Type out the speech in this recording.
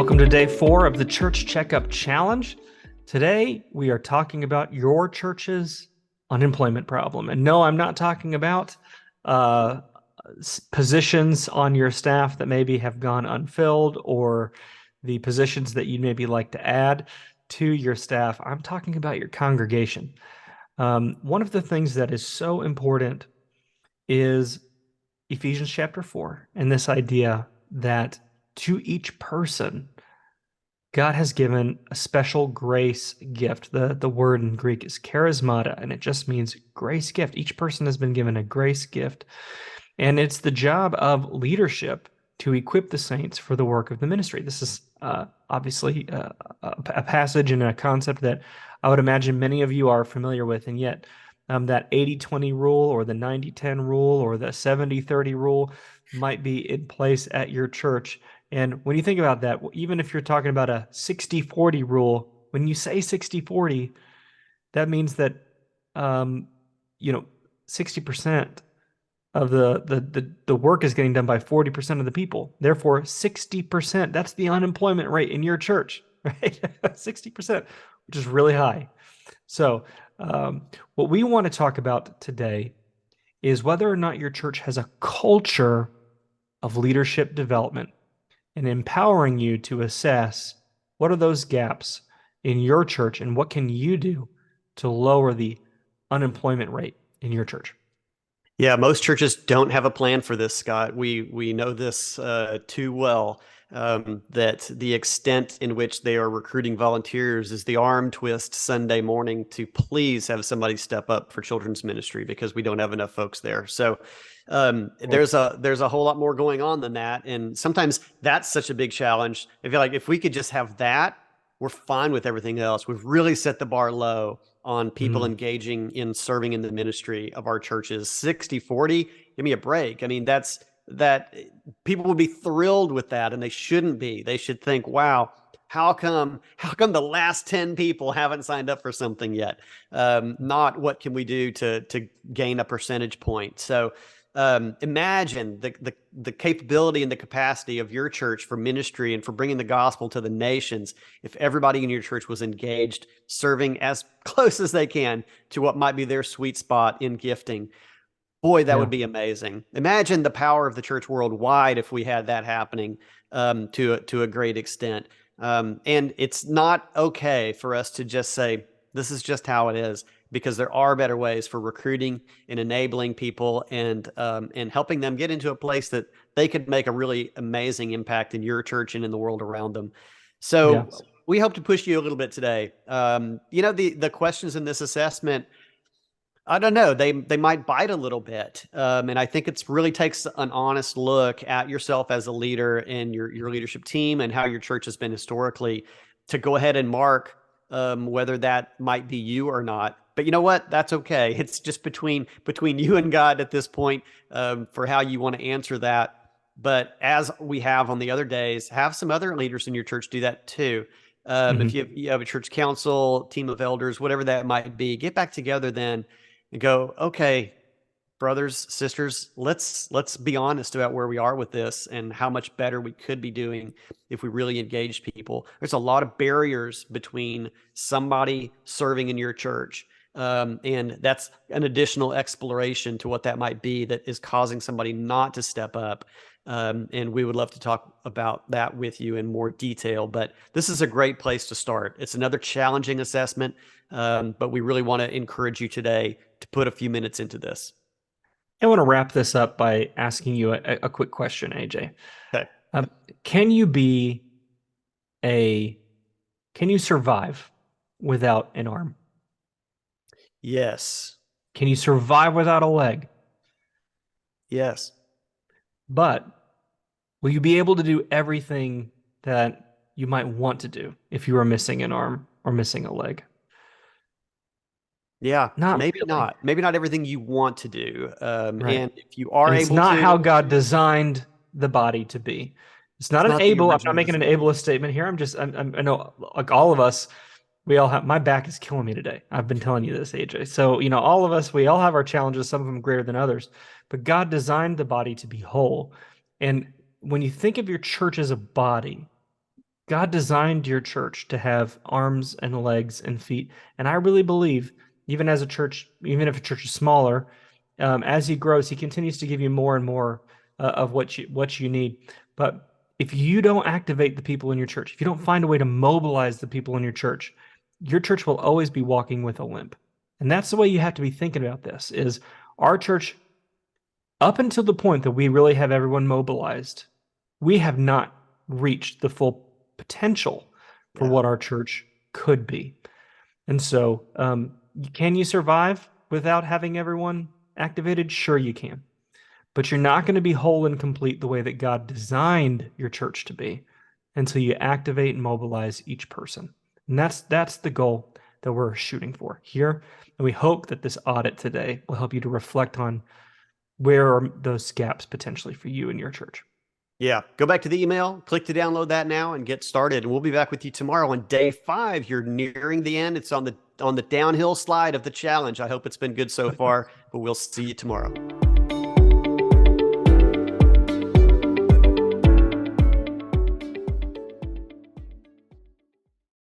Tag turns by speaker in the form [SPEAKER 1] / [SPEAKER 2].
[SPEAKER 1] Welcome to day 4 of the Church Checkup Challenge. Today, we are talking about your church's unemployment problem. And no, I'm not talking about positions on your staff that maybe have gone unfilled or the positions that you'd maybe like to add to your staff. I'm talking about your congregation. One of the things that is so important is Ephesians chapter 4 and this idea that to each person, God has given a special grace gift. The word in Greek is charismata, and it just means grace gift. Each person has been given a grace gift, and it's the job of leadership to equip the saints for the work of the ministry. This is obviously a passage and a concept that I would imagine many of you are familiar with, and yet that 80-20 rule or the 90-10 rule or the 70-30 rule might be in place at your church. And when you think about that, even if you're talking about a 60-40 rule, when you say 60-40, that means that 60% of the work is getting done by 40% of the people. Therefore, 60%, that's the unemployment rate in your church, right? 60%, which is really high. So what we want to talk about today is whether or not your church has a culture of leadership development and empowering you to assess what are those gaps in your church and what can you do to lower the unemployment rate in your church.
[SPEAKER 2] Yeah, most churches don't have a plan for this, Scott. We know this too well, that the extent in which they are recruiting volunteers is the arm twist Sunday morning to please have somebody step up for children's ministry because we don't have enough folks there. So there's a whole lot more going on than that. And sometimes that's such a big challenge. I feel like if we could just have that, we're fine with everything else. We've really set the bar low on people engaging in serving in the ministry of our churches. 60-40, give me a break. I mean, that people would be thrilled with that, and they shouldn't be. They should think, wow, how come the last 10 people haven't signed up for something yet? Not what can we do to gain a percentage point. So imagine the capability and the capacity of your church for ministry and for bringing the gospel to the nations if everybody in your church was engaged, serving as close as they can to what might be their sweet spot in gifting. Boy, that would be amazing. Imagine the power of the church worldwide if we had that happening to a great extent. And it's not okay for us to just say, this is just how it is, because there are better ways for recruiting and enabling people and helping them get into a place that they could make a really amazing impact in your church and in the world around them. So we hope to push you a little bit today. The questions in this assessment, I don't know, they might bite a little bit. And I think it really takes an honest look at yourself as a leader and your leadership team and how your church has been historically to go ahead and mark whether that might be you or not. But you know what? That's okay. It's just between you and God at this point for how you want to answer that. But as we have on the other days, have some other leaders in your church do that too. If you have a church council, team of elders, whatever that might be, get back together then and go, okay, brothers, sisters, let's be honest about where we are with this and how much better we could be doing if we really engage people. There's a lot of barriers between somebody serving in your church, and that's an additional exploration to what that might be that is causing somebody not to step up. And we would love to talk about that with you in more detail, but this is a great place to start. It's another challenging assessment, but we really want to encourage you today to put a few minutes into this.
[SPEAKER 1] I want to wrap this up by asking you a quick question, AJ.
[SPEAKER 2] Okay.
[SPEAKER 1] Can you survive without an arm?
[SPEAKER 2] Yes.
[SPEAKER 1] Can you survive without a leg?
[SPEAKER 2] Yes.
[SPEAKER 1] But will you be able to do everything that you might want to do if you are missing an arm or missing a leg?
[SPEAKER 2] Yeah, maybe
[SPEAKER 1] really.
[SPEAKER 2] not. Maybe not everything you want to do. And if you are
[SPEAKER 1] and it's
[SPEAKER 2] able
[SPEAKER 1] not
[SPEAKER 2] to,
[SPEAKER 1] how God designed the body to be. It's not
[SPEAKER 2] not the
[SPEAKER 1] I'm not
[SPEAKER 2] original
[SPEAKER 1] making an
[SPEAKER 2] design.
[SPEAKER 1] ableist statement here. I know, like all of us, we all have, my back is killing me today. I've been telling you this, AJ. So, all of us, we all have our challenges, some of them greater than others, but God designed the body to be whole. And when you think of your church as a body, God designed your church to have arms and legs and feet. And I really believe, even as a church, even if a church is smaller, as he grows, he continues to give you more and more of what you need. But if you don't activate the people in your church, if you don't find a way to mobilize the people in your church will always be walking with a limp. And that's the way you have to be thinking about this is our church, up until the point that we really have everyone mobilized, we have not reached the full potential for
[SPEAKER 2] Yeah.
[SPEAKER 1] what our church could be. And so, can you survive without having everyone activated? Sure, you can. But you're not going to be whole and complete the way that God designed your church to be until you activate and mobilize each person. And that's the goal that we're shooting for here. And we hope that this audit today will help you to reflect on where are those gaps potentially for you and your church.
[SPEAKER 2] Yeah. Go back to the email, click to download that now and get started. And we'll be back with you tomorrow on day 5. You're nearing the end. It's on the downhill slide of the challenge. I hope it's been good so far, but we'll see you tomorrow.